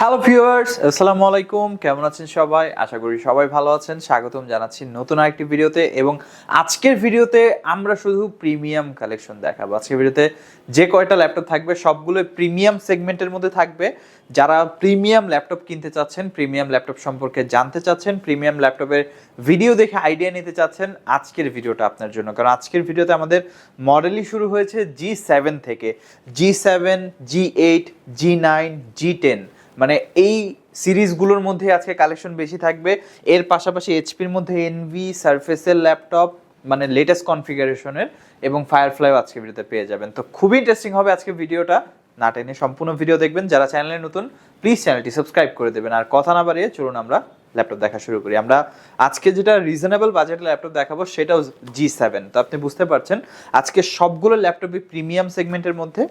Hello viewers, আসসালামু আলাইকুম। কেমন আছেন সবাই? আশা করি সবাই ভালো আছেন। স্বাগতম জানাচ্ছি নতুন আরেকটি ভিডিওতে এবং আজকের ভিডিওতে আমরা শুধু প্রিমিয়াম কালেকশন দেখাবো। আজকের ভিডিওতে যে কয়টা ল্যাপটপ থাকবে সবগুলোই প্রিমিয়াম সেগমেন্টের মধ্যে থাকবে। যারা প্রিমিয়াম ল্যাপটপ কিনতে চাচ্ছেন, প্রিমিয়াম ল্যাপটপ সম্পর্কে জানতে চাচ্ছেন, প্রিমিয়াম ল্যাপটপের ভিডিও দেখে আইডিয়া নিতে চাচ্ছেন, আজকের ভিডিওটা আপনার জন্য। কারণ আজকের ভিডিওতে আমাদের মডেলই শুরু হয়েছে G7 থেকে। G7, G8, G9, G10 মানে এই সিরিজগুলোর মধ্যে আজকে কালেকশন বেশি থাকবে। এর পাশাপাশি এইচপির মধ্যে এনভি সারফেসের ল্যাপটপ মানে লেটেস্ট কনফিগারেশনের এবং ফায়ারফ্লাইও আজকে ভিডিওতে পেয়ে যাবেন। তো খুবই ইন্টারেস্টিং হবে আজকে ভিডিওটা, না টেনে সম্পূর্ণ ভিডিও দেখবেন। যারা চ্যানেলে নতুন প্লিজ চ্যানেলটি সাবস্ক্রাইব করে দেবেন। আর কথা না বাড়িয়ে চলুন আমরা ল্যাপটপ দেখা শুরু করি। আমরা আজকে যেটা রিজনেবল বাজেটের ল্যাপটপ দেখাবো সেটাও G7। তো আপনি বুঝতে পারছেন আজকে সবগুলো ল্যাপটপই প্রিমিয়াম সেগমেন্টের মধ্যে।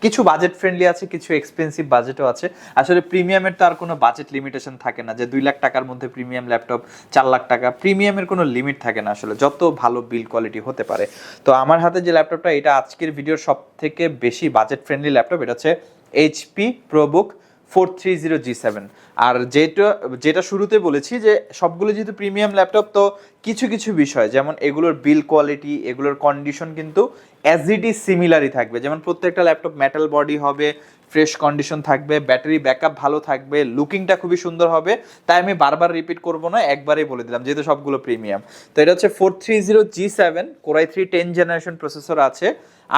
কিছু বাজেট ফ্রেন্ডলি আছে, কিছু এক্সপেন্সিভ বাজেটও আছে। আসলে প্রিমিয়ামের তো আর কোনো বাজেট লিমিটেশন থাকে না যে 2 লাখ টাকার মধ্যে প্রিমিয়াম ল্যাপটপ, 4 লাখ টাকা। প্রিমিয়ামের কোনো লিমিট থাকে না আসলে, যত ভালো বিল্ড কোয়ালিটি হতে পারে। তো আমার হাতে যে ল্যাপটপটা, এটা আজকের ভিডিওর সব থেকে বেশি বাজেট ফ্রেন্ডলি ল্যাপটপ। এটা হচ্ছে এইচপি প্রোবুক 430 G7। আর যেটা শুরুতে বলেছি যে সবগুলো যেহেতু প্রিমিয়াম ল্যাপটপ, তো কিছু কিছু বিষয় যেমন এগুলোর বিল কোয়ালিটি, এগুলোর কন্ডিশন কিন্তু অ্যাজ ইট ইজ সিমিলারই থাকবে। যেমন প্রত্যেকটা ল্যাপটপ মেটাল বডি হবে, ফ্রেশ কন্ডিশন থাকবে, ব্যাটারি ব্যাকআপ ভালো থাকবে, লুকিংটা খুবই সুন্দর হবে। তাই আমি বারবার রিপিট করবো না, একবারেই বলে দিলাম যেহেতু সবগুলো প্রিমিয়াম। তো এটা হচ্ছে 430 G7, Core i3 10 generation processor আছে,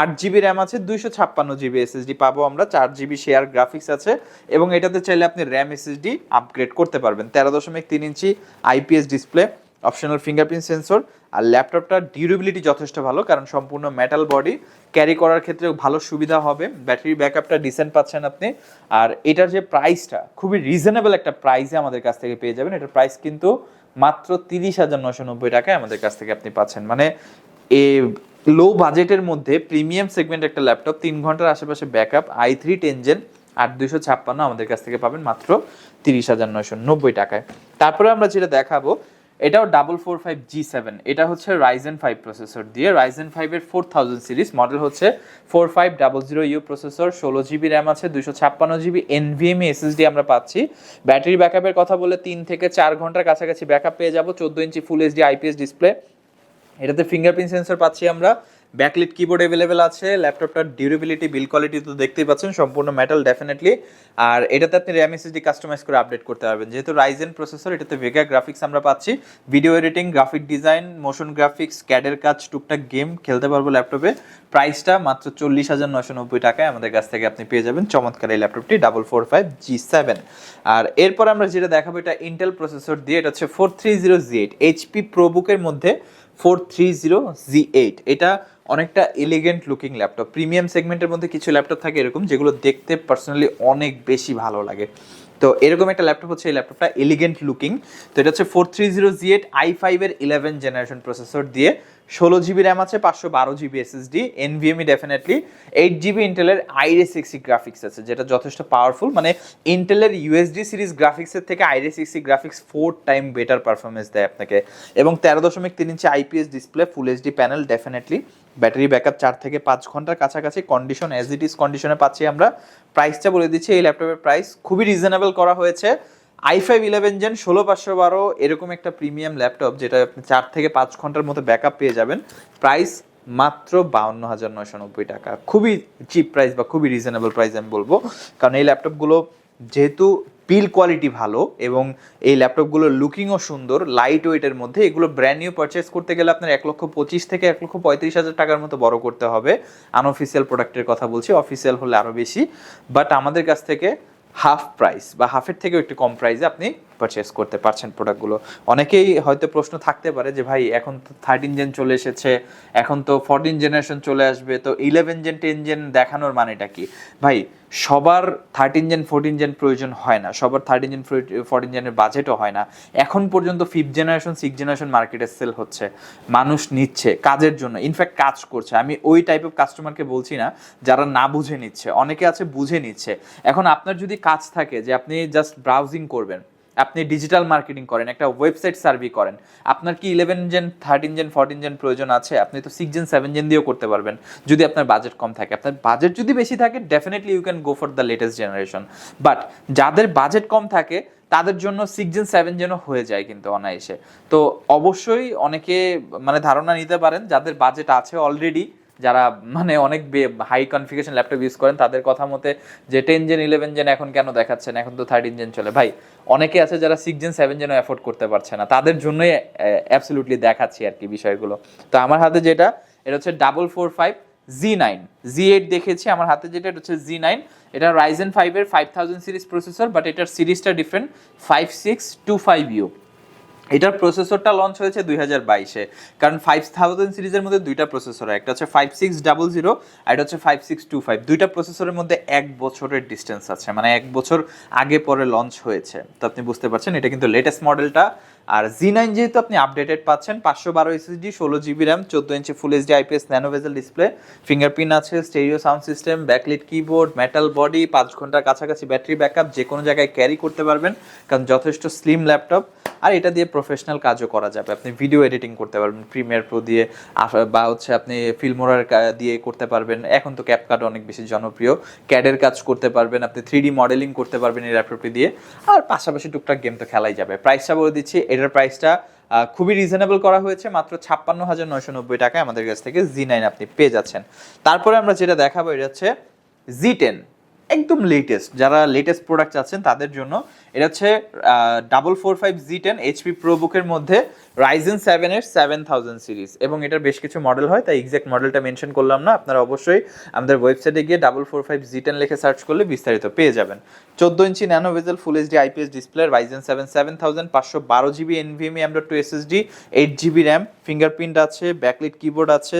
8GB র্যাম আছে, 256GB এসএসডি পাবো আমরা, 4GB শেয়ার গ্রাফিক্স আছে এবং এটাতে চাইলে আপনি র্যাম এসএসডি আপগ্রেড করতে পারবেন। 13.3 inch IPS display, optional fingerprint sensor. আর ল্যাপটপটার ডিউরেবিলিটি যথেষ্ট ভালো, কারণ সম্পূর্ণ মেটাল বডি, ক্যারি করার ক্ষেত্রে ভালো সুবিধা হবে। ব্যাটারি ব্যাকআপটা ডিসেন্ট পাচ্ছেন আপনি। আর এটার যে প্রাইসটা, খুবই রিজনেবল একটা প্রাইসে আমাদের কাছ থেকে পেয়ে যাবেন। এটার প্রাইস কিন্তু মাত্র 30,990 টাকায় আমাদের কাছ থেকে আপনি পাচ্ছেন। মানে এ লো বাজেটের মধ্যে প্রিমিয়াম সেগমেন্ট একটা ল্যাপটপ, 3 ঘন্টার আশেপাশে ব্যাকআপ, i3 10 জেন 8256 আমাদের কাছ থেকে পাবেন মাত্র 30,990 টাকায়। তারপরে আমরা যেটা দেখাবো এটাও 445 G7। এটা হচ্ছে Ryzen 5 প্রসেসর দিয়ে, Ryzen 5 এর 4000 সিরিজ, মডেল হচ্ছে 4500U প্রসেসর, 16GB র্যাম আছে, 256GB NVMe SSD আমরা পাচ্ছি। ব্যাটারি ব্যাকআপের কথা বলে 3 থেকে 4 ঘন্টার কাছাকাছি ব্যাকআপ পেয়ে যাব। 14 inch full HD IPS display, এটাতে ফিঙ্গারপ্রিন্ট সেন্সর পাচ্ছি আমরা, ব্যাকলিট কিবোর্ড অ্যাভেলেবেল আছে। ল্যাপটপটার ডিউরেবিলিটি, বিল কোয়ালিটি তো দেখতেই পাচ্ছেন, সম্পূর্ণ মেটাল ডেফিনেটলি। আর এটাতে আপনি র্যাম এসএসডি কাস্টমাইজ করে আপডেট করতে পারবেন। যেহেতু রাইজেন প্রসেসর, এটাতে ভেগা গ্রাফিক্স আমরা পাচ্ছি, video editing, graphic design, motion graphics, ক্যাডের কাজ, টুকটাক গেম খেলতে পারবো ল্যাপটপে। প্রাইসটা মাত্র 40,990 টাকায় আমাদের কাছ থেকে আপনি পেয়ে যাবেন চমৎকার এই ল্যাপটপটি 445 G7। আর এরপর আমরা যেটা দেখাবো এটা ইন্টেল প্রসেসর দিয়ে, এটা হচ্ছে 430 Z8, এইচপি প্রোবুকের মধ্যে 430 Z8। এটা অনেকটা এলিগেন্ট লুকিং ল্যাপটপ। প্রিমিয়াম সেগমেন্টের মধ্যে কিছু ল্যাপটপ থাকে এরকম যেগুলো দেখতে পার্সোনালি অনেক বেশি ভালো লাগে। তো এরকম একটা ল্যাপটপ হচ্ছে এই ল্যাপটপটা, এলিগেন্ট লুকিং। তো এটা হচ্ছে 430 Z8 i5 এর 11 জেনারেশন প্রসেসর দিয়ে, 16GB র্যাম আছে, 512GB SSD, NVMe definitely, 8GB ইন্টেলের i-Ray 6 গ্রাফিক্স আছে, যেটা যথেষ্ট পাওয়ারফুল। মানে ইন্টেলের ইউএসডি সিরিজ গ্রাফিক্সের থেকে i-Ray 6 graphics 4 time better performance দেয় আপনাকে। এবং 13.3 inch IPS display, full HD panel definitely. Battery backup 4 থেকে 5 ঘন্টার কাছাকাছি, কন্ডিশন অ্যাজ ইট ইজ কন্ডিশনে পাচ্ছি আমরা। প্রাইসটা বলে দিচ্ছি, এই ল্যাপটপের প্রাইস খুবই রিজনেবল করা হয়েছে। i5 11 জেন 16512 এরকম একটা প্রিমিয়াম ল্যাপটপ, যেটা আপনি 4 থেকে 5 ঘন্টার মতো ব্যাকআপ পেয়ে যাবেন। প্রাইস মাত্র 52,990 টাকা। খুবই চিপ প্রাইস বা খুবই রিজনেবল প্রাইস আমি বলবো, কারণ এই ল্যাপটপগুলো যেহেতু বিল কোয়ালিটি ভালো এবং এই ল্যাপটপগুলোর লুকিংও সুন্দর, লাইট ওয়েটের মধ্যে, এগুলো ব্র্যান্ড নিউ পারচেস করতে গেলে আপনার 1,25,000 থেকে 1,35,000 টাকার মতো বড় করতে হবে। আনঅফিসিয়াল প্রোডাক্টের কথা বলছি, অফিসিয়াল হলে আরও বেশি। বাট আমাদের কাছ থেকে হাফ প্রাইস বা হাফের থেকেও একটু কম প্রাইসে আপনি পারচেস করতে পারছেন প্রোডাক্টগুলো। অনেকেই হয়তো প্রশ্ন থাকতে পারে যে ভাই এখন তো 13 জেন চলে এসেছে, এখন তো 14 জেনারেশন চলে আসবে, তো 11 জেন 10 জেন দেখানোর মানেটা কি? ভাই সবার 13 জেন 14 জেন প্রয়োজন হয় না, সবার 13 জেন 14 জেনের বাজেটও হয় না। এখন পর্যন্ত 5th জেনারেশন 6th জেনারেশন মার্কেটে সেল হচ্ছে, মানুষ নিচ্ছে কাজের জন্য, ইনফ্যাক্ট কাজ করছে। আমি ওই টাইপ অফ কাস্টমারকে বলছি না যারা না বুঝে নিচ্ছে, অনেকে আছে বুঝে নিচ্ছে। এখন আপনার যদি কাজ থাকে যে আপনি জাস্ট ব্রাউজিং করবেন, আপনি ডিজিটাল মার্কেটিং করেন, একটা ওয়েবসাইট সার্ভে করেন, আপনার কি 11 জেন 13 জেন 14 জেন প্রয়োজন আছে? আপনি তো 6 জেন 7 জেন দিয়েও করতে পারবেন যদি আপনার বাজেট কম থাকে। আপনার বাজেট যদি বেশি থাকে definitely you can go for the latest generation, but যাদের বাজেট কম থাকে তাদের জন্য 6 জেন 7 জেনও হয়ে যায় কিন্তু অনায়াসে। তো অবশ্যই অনেকে মানে ধারণা নিতে পারেন যাদের বাজেট আছে অলরেডি, যারা মানে অনেক হাই কনফিগারেশন ল্যাপটপ ইউজ করেন তাদের কথা মতে যে 10 জেন 11 জেন এখন কেন দেখাচ্ছেন, এখন তো 13 জেন চলে। ভাই অনেকে আছে যারা 6 জেন 7 জেনও অ্যাফোর্ড করতে পারছে না, তাদের জন্যই অ্যাবসলিউটলি দেখাচ্ছি আর কি বিষয়গুলো। তো আমার হাতে যেটা, এটা হচ্ছে 445 Z9, Z8 দেখেছি, আমার হাতে যেটা এটা হচ্ছে Z9। এটা Ryzen 5 এর 5000 সিরিজ প্রসেসর, বাট এটার সিরিজটা ডিফারেন্ট, 5625U। এটার প্রসেসরটা লঞ্চ হয়েছে 2022-এ, কারণ 5000 সিরিজের মধ্যে দুইটা প্রসেসর, একটা হচ্ছে 5600 আর এটা হচ্ছে 5625। দুইটা প্রসেসরের মধ্যে 1 বছরের ডিস্টেন্স আছে, মানে 1 বছর আগে পরে লঞ্চ হয়েছে। তো আপনি বুঝতে পারছেন এটা কিন্তু লেটেস্ট মডেলটা। আর Z9 যেহেতু আপনি আপডেটেড পাচ্ছেন, 512 SSD, 16 GB RAM, 14 inch full HD IPS nano bezel display, fingerprint আছে, stereo sound system, backlit keyboard, metal body, 5 ঘন্টার কাছাকাছি ব্যাটারি ব্যাকআপ, যে কোনো জায়গায় ক্যারি করতে পারবেন কারণ যথেষ্ট স্লিম ল্যাপটপ। আর এটা দিয়ে প্রফেশনাল কাজও করা যাবে, আপনি ভিডিও এডিটিং করতে পারবেন প্রিমিয়ার প্রো দিয়ে, বা হচ্ছে আপনি ফিল্মোরার দিয়ে করতে পারবেন। এখন তো ক্যাপকাট অনেক বেশি জনপ্রিয়, ক্যাডের কাজ করতে পারবেন, আপনি 3D মডেলিং করতে পারবেন এই ল্যাপটপটি দিয়ে, আর পাশাপাশি টুকটাক গেম তো খেলাই যাবে। প্রাইসটা বলে দিচ্ছি, এটার প্রাইসটা খুবই রিজনেবল করা হয়েছে, মাত্র 56,990 টাকায় আমাদের কাছ থেকে Z9 আপনি পেয়ে যাচ্ছেন। তারপরে আমরা যেটা দেখাবো এটা হচ্ছে Z10, একদম লেটেস্ট, যারা লেটেস্ট প্রোডাক্ট চাচ্ছেন তাদের জন্য। এটা হচ্ছে 445 Z10 এইচপি প্রোবুকের মধ্যে Ryzen 7 এর 7000 সিরিজ, এবং এটার বেশ কিছু মডেল হয়, তাই এক্সাক্ট মডেলটা মেনশন করলাম না। আপনারা অবশ্যই আমাদের ওয়েবসাইটে গিয়ে 445 Z10 লিখে সার্চ করলে বিস্তারিত পেয়ে যাবেন। 14 ইঞ্চি ন্যানো বেজেল ফুল HD IPS display, Ryzen 7 7000, 512 GB NVMe M.2 SSD, 8 GB RAM, fingerprint আছে, ব্যাকলিট কিবোর্ড আছে,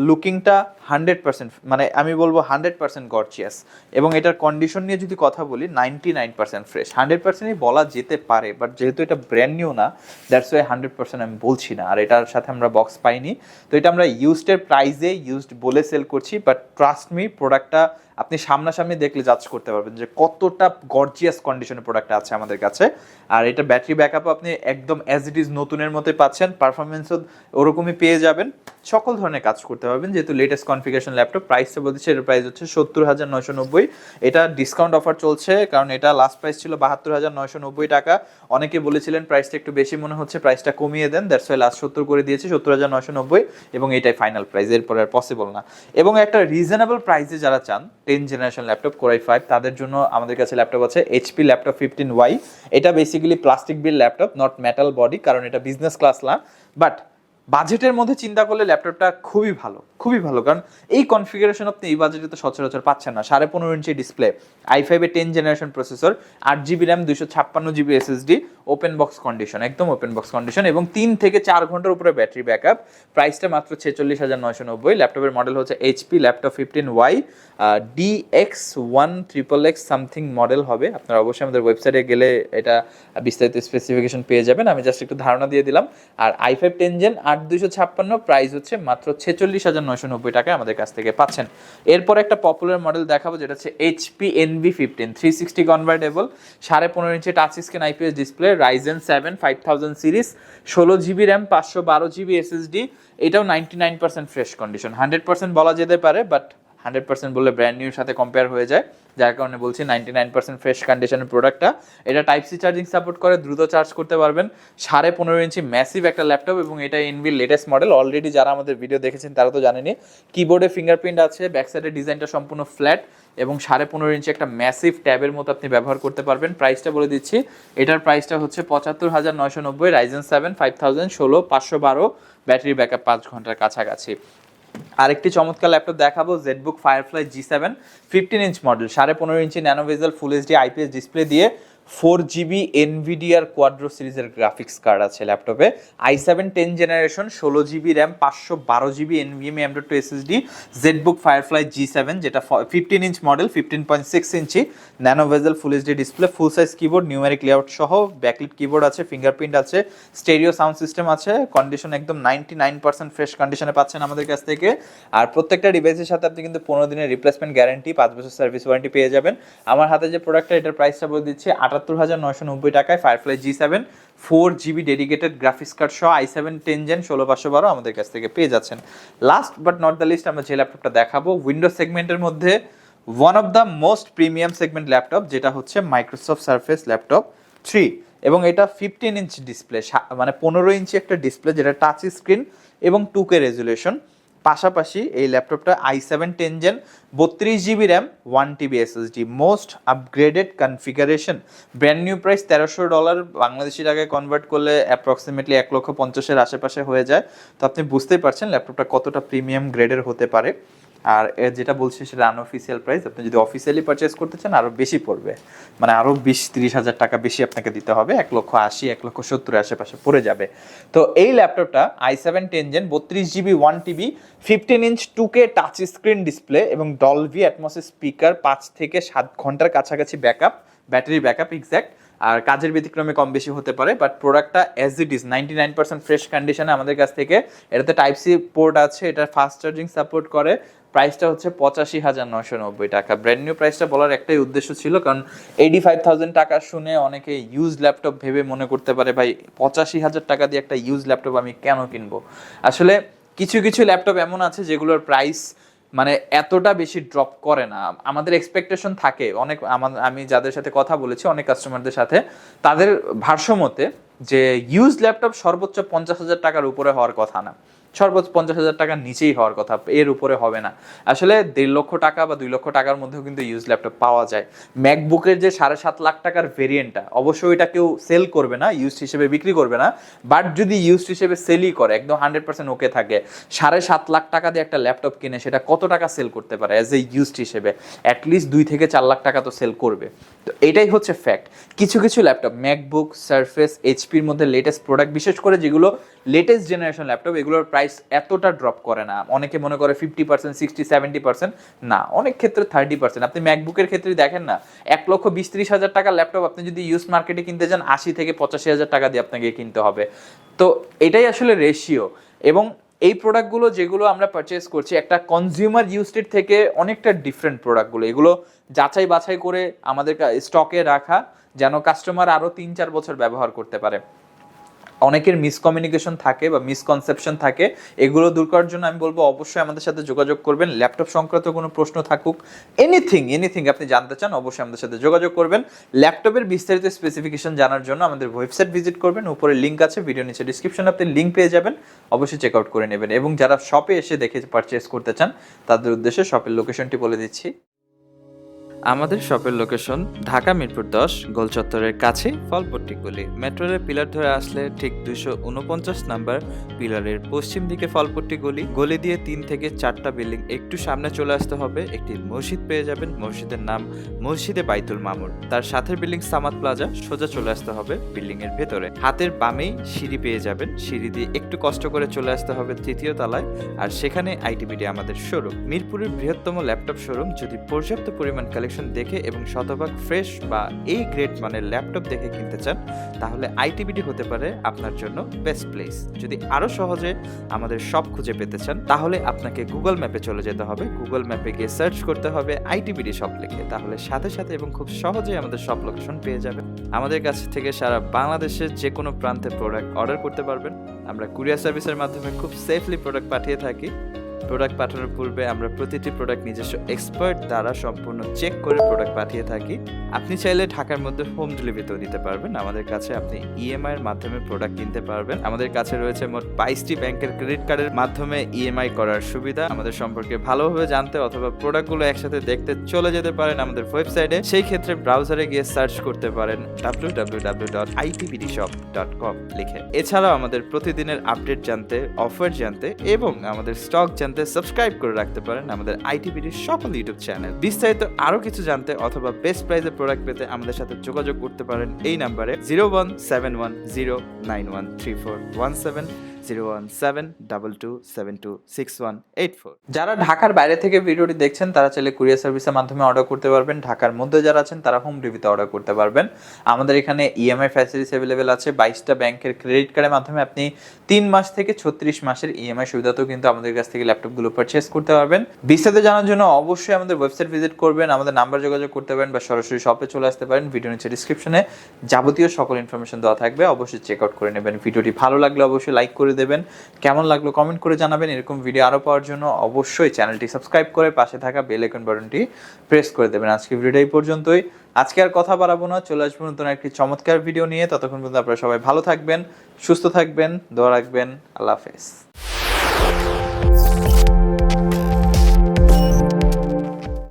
লুকিংটা 100%, মানে আমি বলবো 100% গর্জিয়াস, এবং এটার কন্ডিশন নিয়ে যদি কথা বলি 99% ফ্রেশ। 100%ই বলা যেতে পারে, বাট যেহেতু এটা ব্র্যান্ড নিউ না, দ্যাটস ওয়াই 100% আমি বলছি না। আর এটার সাথে আমরা বক্স পাইনি, তো এটা আমরা ইউজডের প্রাইসে ইউজড বলে সেল করছি, বাট ট্রাস্ট মি প্রোডাক্টটা আপনি সামনাসামনি দেখলে জাজ করতে পারবেন যে কতটা গর্জিয়াস কন্ডিশনের প্রোডাক্ট আছে আমাদের কাছে। আর এটা ব্যাটারি ব্যাকআপও আপনি একদম অ্যাজ ইট ইজ নতুনের মতোই পাচ্ছেন, পারফরমেন্সও ওরকমই পেয়ে যাবেন, সকল ধরনের কাজ করতে পারবেন যেহেতু লেটেস্ট কনফিগারেশন ল্যাপটপ। প্রাইসটা বলতেছে, এটার প্রাইস হচ্ছে 70,990। এটা ডিসকাউন্ট অফার চলছে, কারণ এটা লাস্ট প্রাইস ছিল 72,990 টাকা। অনেকে বলেছিলেন প্রাইসটা একটু বেশি মনে হচ্ছে, প্রাইসটা কমিয়ে দেন, দ্যাটস ওয়াই লাস্ট 70 করে দিয়েছি, 70,990, এবং এটাই ফাইনাল প্রাইস, এরপর আর পসিবল না। এবং একটা রিজনেবল প্রাইসে যারা চান 10 জেনারেশন ল্যাপটপ Core i5, তাদের জন্য আমাদের কাছে ল্যাপটপ আছে HP ল্যাপটপ 15Y। এটা basically plastic bill laptop, not metal body, কারণ এটা বিজনেস ক্লাস না, বাট বাজেটের মধ্যে চিন্তা করলে ল্যাপটপটা খুবই ভালো, খুবই ভালো, কারণ এই কনফিগারেশন আপনি এই বাজেটে তো সচরাচর পাচ্ছেন না। 15.5 ইঞ্চি ডিসপ্লে, i5 এর 10 generation processor, 8 GB RAM, 256 GB SSD, open box condition, একদম ওপেন বক্স কন্ডিশন, এবং 3 থেকে 4 ঘন্টার উপরে ব্যাটারি ব্যাকআপ। প্রাইসটা মাত্র 46,990। ল্যাপটপের মডেল হচ্ছে HP laptop 15Y, DX1XXX something model হবে। আপনারা অবশ্যই আমাদের ওয়েবসাইটে গেলে এটা বিস্তারিত স্পেসিফিকেশন পেয়ে যাবেন, আমি জাস্ট একটু ধারণা দিয়ে দিলাম। আর i5 10 জেন 8256, প্রাইস হচ্ছে মাত্র 46,990 টাকায় আমাদের কাছ থেকে পাচ্ছেন। এরপর একটা পপুলার মডেল দেখাবো যেটা হচ্ছে HP NV15 360 কনভার্টেবল, 15.5 ইঞ্চি touch screen IPS display, Ryzen 7 5000 series, 16 GB RAM, 512 GB SSD। এটাও 99% ফ্রেশ কন্ডিশন, 100% বলা যেতে পারে, বাট 100% বললে ব্র্যান্ড নিউর সাথে কম্পেয়ার হয়ে যায়, যার কারণে বলছি 99% ফ্রেশ কন্ডিশনের প্রোডাক্টটা। এটা টাইপ সি চার্জিং সাপোর্ট করে, দ্রুত চার্জ করতে পারবেন, 15.5 ইঞ্চি ম্যাসিভ একটা ল্যাপটপ, এবং এটা এনভির লেটেস্ট মডেল। অলরেডি যারা আমাদের ভিডিও দেখেছেন তারা তো জানেনি। কিবোর্ডে ফিঙ্গারপ্রিন্ট আছে, ব্যাক সাইডের ডিজাইনটা সম্পূর্ণ ফ্ল্যাট, এবং 15.5 ইঞ্চি একটা ম্যাসিভ ট্যাবের মতো আপনি ব্যবহার করতে পারবেন। প্রাইসটা বলে দিচ্ছি, এটার প্রাইসটা হচ্ছে 75,990, Ryzen 7 5000, 16 512, ব্যাটারি ব্যাকআপ 5 ঘন্টার কাছাকাছি। আরেকটি চমৎকার ল্যাপটপ দেখাবো, Jetbook firefly G7 15 inch model, 15.5 ইঞ্চি ন্যানো বেজেল ফুল এইচডি আইপিএস ডিসপ্লে দিয়ে 4 GB NVIDIA কোয়াড্রো সিরিজের গ্রাফিক্স কার্ড আছে ল্যাপটপে, i7 10 generation, 16 GB RAM, 512 GB NVMe M.2 SSD, Jetbook firefly G7 যেটা 15 ইঞ্চ মডেল, 15.6 ইঞ্চি ন্যানো বেজেল ফুল এইচডি ডিসপ্লে, ফুল size keyboard, numeric layout সহ, backlit keyboard আছে, fingerprint আছে, stereo sound system আছে, condition একদম 99% fresh কন্ডিশনে পাচ্ছেন আমাদের কাছ থেকে। আর প্রত্যেকটা ডিভাইসের সাথে আপনি কিন্তু 15 দিনের রিপ্লেসমেন্ট গ্যারান্টি, 5 বছর সার্ভিস ওয়ারেন্টি পেয়ে যাবেন। আমার হাতে যে প্রোডাক্টটা, এটার প্রাইসটা বলে দিচ্ছি 78,990 টাকায় firefly G7 4GB dedicated graphics card সহ i7 10 Gen 16512 আমাদের কাছ থেকে পেয়ে যাচ্ছেন। Last but not the least, আমরা যে ল্যাপটপটা দেখাবো উইন্ডোজ সেগমেন্টের মধ্যে one of the most premium segment laptop, যেটা হচ্ছে মাইক্রোসফট সারফেস ল্যাপটপ 3, এবং এটা 15 ইঞ্চ ডিসপ্লে, মানে 15 ইঞ্চি একটা ডিসপ্লে যেটা টাচ স্ক্রিন এবং 2K রেজুলেশন। পাশাপাশি এই ল্যাপটপটা i7 10 Gen 32GB RAM 1TB SSD, most upgraded configuration. Brand new price $1300, Bangladeshi টাকায় কনভার্ট করলে অ্যাপ্রক্সিমেটলি 1,50,000-এর আশেপাশে হয়ে যায়। তো আপনি বুঝতেই পারছেন ল্যাপটপটা কতটা প্রিমিয়াম গ্রেডের হতে পারে। আর যেটা বলছি সেটা আনঅফিসিয়াল প্রাইস, আপনি যদি অফিসিয়ালি পারচেস করতে চান আরও বেশি পড়বে, মানে আরও 20-30 হাজার টাকা বেশি আপনাকে দিতে হবে, 1,80,000 1,70,000 আশেপাশে পড়ে যাবে। তো এই ল্যাপটপটা i7 10 Gen 32GB 1TB 15 inch 2K touch screen display এবং ডলবি অ্যাটমসের স্পিকার, 5 থেকে 7 ঘন্টার কাছাকাছি ব্যাকআপ, ব্যাটারি ব্যাকআপ এক্স্যাক্ট। আর কাজের ব্যতিক্রমে কম বেশি হতে পারে, বাট প্রোডাক্টটা অ্যাজ ইট ইজ 99% ফ্রেশ কন্ডিশনে আমাদের কাছ থেকে। এটাতে টাইপ সি পোর্ট আছে, এটা ফাস্ট চার্জিং সাপোর্ট করে। প্রাইসটা হচ্ছে 85,990 টাকা। ব্র্যান্ড নিউ প্রাইসটা বলার একটাই উদ্দেশ্য ছিল, কারণ 85,000 টাকা শুনে অনেকে ইউজ ল্যাপটপ ভেবে মনে করতে পারে ভাই 85,000 টাকা দিয়ে একটা ইউজ ল্যাপটপ আমি কেন কিনবো। আসলে কিছু কিছু ল্যাপটপ এমন আছে যেগুলোর প্রাইস মানে এতটা বেশি ড্রপ করে না। আমাদের এক্সপেকটেশন থাকে অনেক, আমি যাদের সাথে কথা বলেছি অনেক কাস্টমারদের সাথে, তাদের ভাষ্যমতে যে ইউজ ল্যাপটপ সর্বোচ্চ 50,000 টাকার উপরে হওয়ার কথা না, সর্বোচ্চ 50,000 টাকার নিচেই হওয়ার কথা, এর উপরে হবে না। আসলে 1.5 লক্ষ টাকা বা 2 লক্ষ টাকার মধ্যেও কিন্তু ইউজ ল্যাপটপ পাওয়া যায়। ম্যাকবুকের যে 7.5 লাখ টাকার ভেরিয়েন্টটা, অবশ্যই এটা কেউ সেল করবে না, ইউজড হিসেবে বিক্রি করবে না, বাট যদি ইউজড হিসেবে সেলই করে একদম 100% ওকে থাকে, 7.5 লাখ টাকা দিয়ে একটা ল্যাপটপ কিনে সেটা কত টাকা সেল করতে পারে অ্যাজ এ ইউজড হিসেবে? অ্যাটলিস্ট 2 থেকে 4 লাখ টাকা তো সেল করবে। তো এটাই হচ্ছে ফ্যাক্ট। কিছু কিছু ল্যাপটপ ম্যাকবুক, সারফেস, এইচপির মধ্যে লেটেস্ট প্রোডাক্ট, বিশেষ করে যেগুলো লেটেস্ট জেনারেশন ল্যাপটপ, এগুলোর প্রাইস এতটা ড্রপ করে না। অনেকে মনে করে 50%, 60-70%, না, অনেক ক্ষেত্রে 30%। আপনি ম্যাকবুকের ক্ষেত্রে দেখেন না, 1,20,000-30 হাজার টাকার ল্যাপটপ আপনি যদি ইউজ মার্কেটে কিনতে যান 80 থেকে 85 হাজার টাকা দিয়ে আপনাকে কিনতে হবে। তো এটাই আসলে রেশিও। এবং এই প্রোডাক্টগুলো যেগুলো আমরা পারচেস করছি একটা কনজিউমার ইউজড থেকে অনেকটা ডিফারেন্ট প্রোডাক্টগুলো, এগুলো যাচাই বাছাই করে আমাদের স্টকে রাখা, যেন কাস্টমার আরও 3-4 বছর ব্যবহার করতে পারে। অনেকের মিসকমিউনিকেশন থাকে বা মিসকনসেপশন থাকে, এগুলো দূর করার জন্য আমি বলবো অবশ্যই আমাদের সাথে যোগাযোগ করবেন। ল্যাপটপ সংক্রান্ত কোনো প্রশ্ন থাকুক, এনিথিং আপনি জানতে চান, অবশ্যই আমাদের সাথে যোগাযোগ করবেন। ল্যাপটপের বিস্তারিত স্পেসিফিকেশন জানার জন্য আমাদের ওয়েবসাইট ভিজিট করবেন, উপরে লিঙ্ক আছে, ভিডিও নিচে ডিসক্রিপশনে আপনি লিঙ্ক পেয়ে যাবেন, অবশ্যই চেক আউট করে নেবেন। এবং যারা শপে এসে দেখে পারচেস করতে চান তাদের উদ্দেশ্যে শপের লোকেশনটি বলে দিচ্ছি। আমাদের শপের লোকেশন ঢাকা মিরপুর 10 গোল চত্বরের কাছে ফলপট্টি গলি। মেট্রো রেল পিলার ধরে আসলে ঠিক 249 নাম্বার পিলারের পশ্চিম দিকে ফলপট্টি গলি। গলি দিয়ে 3 থেকে 4টা বিল্ডিং একটু সামনে চলে আসতে হবে, একটি মসজিদ পেয়ে যাবেন, মসজিদের নাম মসজিদে বাইতুল মামুর। তার সাথের বিল্ডিং সামাদ প্লাজা, সোজা চলে আসতে হবে বিল্ডিং এর ভেতরে। হাতের বামেই সিঁড়ি পেয়ে যাবেন, সিঁড়ি দিয়ে একটু কষ্ট করে চলে আসতে হবে 3য় তলায়, আর সেখানে আইটিবিডি আমাদের শোরুম। মিরপুরের বৃহত্তম ল্যাপটপ শোরুম। যদি পর্যাপ্ত পরিমাণ কালেকশন দেখে এবং শতভাগ ফ্রেশ বা এই গ্রেড মানের ল্যাপটপ দেখে কিনতে চান, তাহলে আইটিবিডি হতে পারে আপনার জন্য বেস্ট প্লেস। যদি আরো সহজে আমাদের শপ খুঁজে পেতে চান, তাহলে আপনাকে গুগল ম্যাপে চলে যেতে হবে। গুগল ম্যাপে গিয়ে সার্চ করতে হবে আইটিবিডি শপ লিখে, তাহলে সাথে সাথে এবং খুব সহজেই আমাদের শপ লোকেশন পেয়ে যাবেন। আমাদের কাছ থেকে সারা বাংলাদেশের যে কোনো প্রান্তে প্রোডাক্ট অর্ডার করতে পারবেন। আমরা কুরিয়ার সার্ভিসের মাধ্যমে খুব সেফলি প্রোডাক্ট পাঠিয়ে থাকি। প্রোডাক্ট পাঠানোর পূর্বে আমরা প্রতিটি প্রোডাক্ট নিজস্ব এক্সপার্ট দ্বারা সম্পূর্ণ চেক করে প্রোডাক্ট পাঠিয়ে থাকি। আপনি চাইলে ঢাকার মধ্যে হোম ডেলিভারিতেও নিতে পারবেন। আমাদের কাছে আপনি ইএমআই এর মাধ্যমে প্রোডাক্ট কিনতে পারবেন। আমাদের কাছে রয়েছে মোট 22টি ব্যাংকের ক্রেডিট কার্ডের মাধ্যমে ইএমআই করার সুবিধা। আমাদের সম্পর্কে ভালোভাবে জানতে অথবা প্রোডাক্টগুলো একসাথে দেখতে চলে যেতে পারেন আমাদের ওয়েবসাইটে। সেই ক্ষেত্রে ব্রাউজারে গিয়ে সার্চ করতে পারেন www.itbdshop.com লিখে। এছাড়াও আমাদের প্রতিদিনের আপডেট জানতে, অফার জানতে এবং আমাদের স্টক জানতে সাবস্ক্রাইব করে রাখতে পারেন আমাদের আইটিবিডির সকল ইউটিউব চ্যানেল। বিস্তারিত আরো কিছু জানতে অথবা বেস্ট প্রাইসে প্রোডাক্ট পেতে আমাদের সাথে যোগাযোগ করতে পারেন এই নাম্বারে 01710913417 01722726184। যারা ঢাকার বাইরে থেকে ভিডিওটি দেখছেন তারা চাইলে কুরিয়ার সার্ভিসের মাধ্যমে অর্ডার করতে পারবেন। ঢাকার মধ্যে যারা আছেন তারা হোম ডেলিভারিতে অর্ডার করতে পারবেন। আমাদের এখানে ইএমআই ফ্যাসিলিটিস অ্যাভেলেবেল আছে। 22টা ব্যাংকের ক্রেডিট কার্ডের মাধ্যমে আপনি 3 মাস থেকে 36 মাসের ইএমআই সুবিধাতেও কিন্তু আমাদের কাছ থেকে ল্যাপটপগুলো পারচেজ করতে পারবেন। বিস্তারিত জানার জন্য অবশ্যই আমাদের ওয়েবসাইট ভিজিট করবেন, আমাদের নাম্বার যোগাযোগ করতে পারেন বা সরাসরি শপে চলে আসতে পারেন। ভিডিও নিচে ডিসক্রিপশনে যাবতীয় সকল ইনফরমেশন দেওয়া থাকবে, অবশ্যই চেক আউট করে নেবেন। ভিডিওটি ভালো লাগলে অবশ্যই লাইক করে দেবেন, কেমন লাগলো কমেন্ট করে জানাবেন। এরকম ভিডিও আরও পাওয়ার জন্য অবশ্যই চ্যানেলটি সাবস্ক্রাইব করে পাশে থাকা বেল আইকন বাটনটি প্রেস করে দেবেন। আজকে ভিডিওটা এই পর্যন্তই। আজকে আর কথা বাড়াবো না, চলে আসবো নতুন একটি চমৎকার ভিডিও নিয়ে। ততক্ষণ পর্যন্ত আপনারা সবাই ভালো থাকবেন, সুস্থ থাকবেন, দোয়া রাখবেন। আল্লাহ হাফেজ।